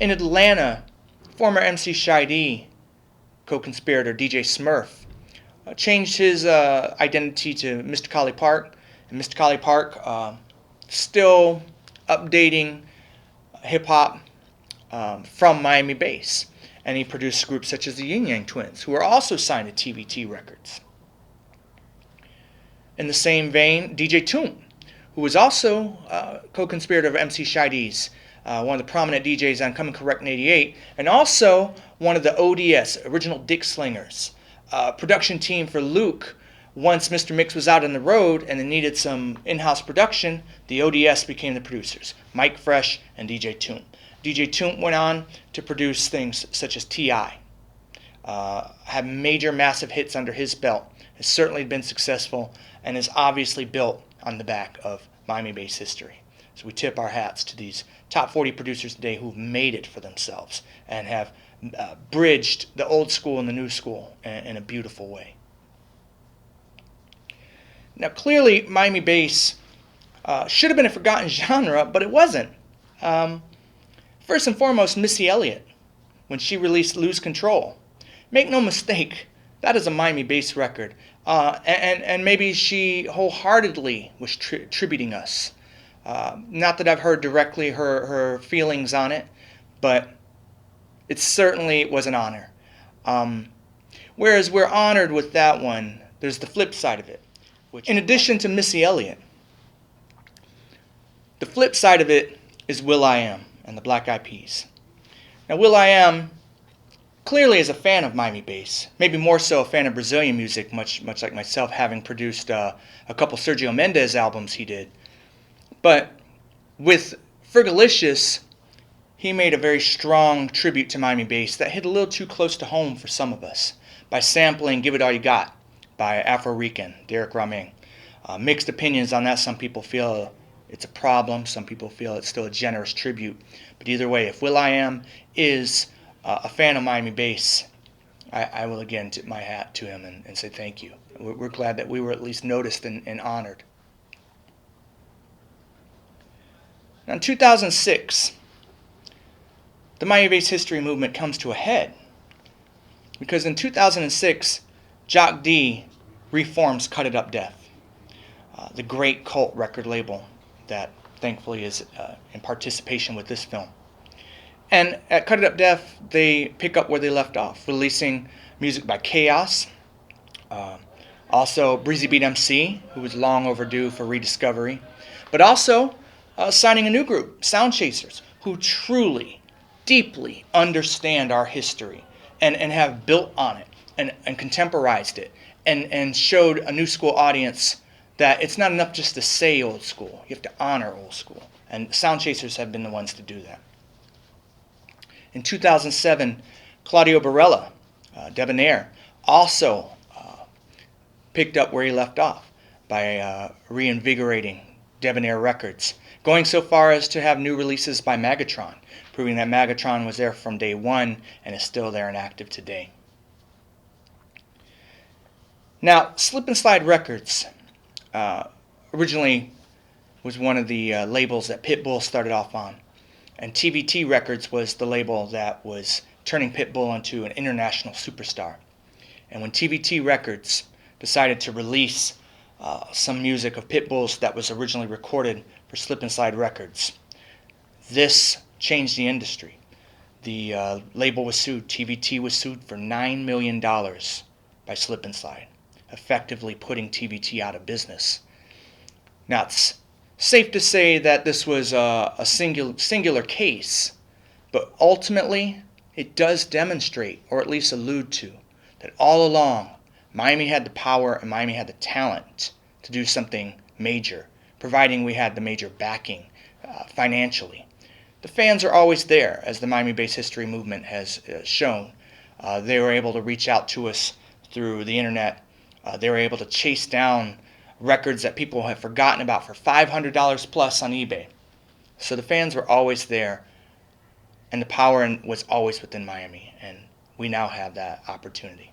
In Atlanta, former MC Shy-D co-conspirator DJ Smurf changed his identity to Mr. Collie Park, and Mr. Collie Park still updating hip-hop from Miami bass. And he produced groups such as the Yin Yang Twins, who are also signed to TVT Records. In the same vein, DJ Toon, who was also co-conspirator of MC Shy-D's, one of the prominent DJs on Coming Correct in '88, and also one of the ODS, Original Dick Slingers, production team for Luke. Once Mr. Mix was out on the road and they needed some in-house production, the ODS became the producers, Mike Fresh and DJ Toon. DJ Toon went on to produce things such as T.I., had major massive hits under his belt, has certainly been successful, and is obviously built on the back of Miami bass history. So we tip our hats to these top 40 producers today who've made it for themselves and have bridged the old school and the new school in a beautiful way. Now clearly Miami bass should have been a forgotten genre, but it wasn't. First and foremost, Missy Elliott, when she released Lose Control. Make no mistake, that is a Miami bass record. And maybe she wholeheartedly was tributing us. Not that I've heard directly her feelings on it, but it certainly was an honor. Whereas we're honored with that one, there's the flip side of it. Which, in addition to Missy Elliott, the flip side of it is will.i.am and the Black Eyed Peas. Now will.i.am clearly is a fan of Miami bass, maybe more so a fan of Brazilian music, much like myself, having produced a couple Sergio Mendes albums he did. But with Fergalicious, he made a very strong tribute to Miami bass that hit a little too close to home for some of us by sampling Give It All You Got by Afro-Rican, Derek Raming. Mixed opinions on that. Some people feel it's a problem. Some people feel it's still a generous tribute. But either way, if will.i.am is a fan of Miami bass, I will again tip my hat to him and say thank you. We're glad that we were at least noticed and honored. Now in 2006, the Miami bass history movement comes to a head. Because in 2006, Jock D reforms Cut It Up Death, the great cult record label that thankfully is in participation with this film. And at Cut It Up Death, they pick up where they left off, releasing music by Chaos, also Breezy Beat MC, who was long overdue for rediscovery, but also signing a new group, Sound Chasers, who truly, deeply understand our history and have built on it and contemporized it and showed a new school audience that it's not enough just to say old school. You have to honor old school. And Sound Chasers have been the ones to do that. In 2007, Claudio Barella, Debonaire, also picked up where he left off by reinvigorating Debonaire Records, going so far as to have new releases by Magatron, proving that Magatron was there from day one and is still there and active today. Now, Slip and Slide Records originally was one of the labels that Pitbull started off on. And TVT Records was the label that was turning Pitbull into an international superstar. And when TVT Records decided to release some music of Pitbull's that was originally recorded for Slip and Slide Records, this changed the industry. The label was sued. TVT was sued for $9 million by Slip and Slide, effectively putting TVT out of business. Now, it's safe to say that this was a singular case, but ultimately it does demonstrate, or at least allude to, that all along Miami had the power and Miami had the talent to do something major, providing we had the major backing financially. The fans are always there, as the Miami bass history movement has shown. They were able to reach out to us through the internet. They were able to chase down records that people have forgotten about for $500 plus on eBay. So the fans were always there, and the power was always within Miami, and we now have that opportunity.